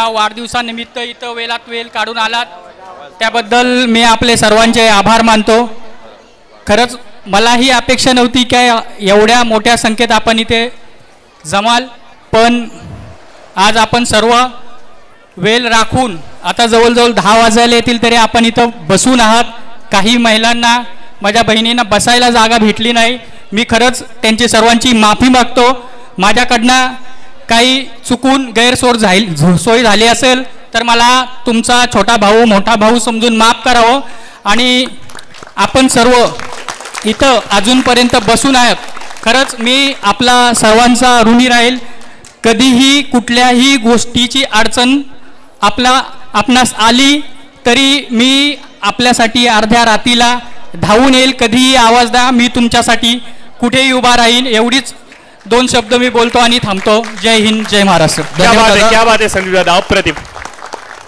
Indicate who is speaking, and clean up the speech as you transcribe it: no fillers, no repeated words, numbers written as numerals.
Speaker 1: वाढदिवसानिमित्त इथं वेळात वेळ काढून आलात त्याबद्दल मी आपले सर्वांचे आभार मानतो। खरंच मलाही अपेक्षा नव्हती की एवढ्या मोठ्या संख्येत आपण इथे जमाल, पण आज आपण सर्व वेळ राखून आता जवळजवळ 10 वाजायला येतील तरी आपण इथं बसून आहात। काही महिलांना माझ्या बहिणींना बसायला जागा भेटली नाही, मी खरंच त्यांची सर्वांची माफी मागतो। माझ्याकडनं काही चुकून गैरसोय झाली असेल तर मला तुमचा छोटा भाऊ मोठा भाऊ समजून माफ करावं। आणि आपण सर्व इथं अजूनपर्यंत बसून आहात, खरंच मी आपला सर्वांचा ऋणी राहील। कधीही कुठल्याही गोष्टीची अडचण आपणास आली तरी मी आपल्यासाठी अर्ध्या रात्रीला धावून येईल, कधीही आवाज द्या, मी तुमच्यासाठी कुठेही उभा राहीन। एवढीच 2 शब्द मी बोलतो आणि थांबतो। जय हिंद, जय महाराष्ट्र।
Speaker 2: क्या बात है संदीप दादा, अप्रतिम।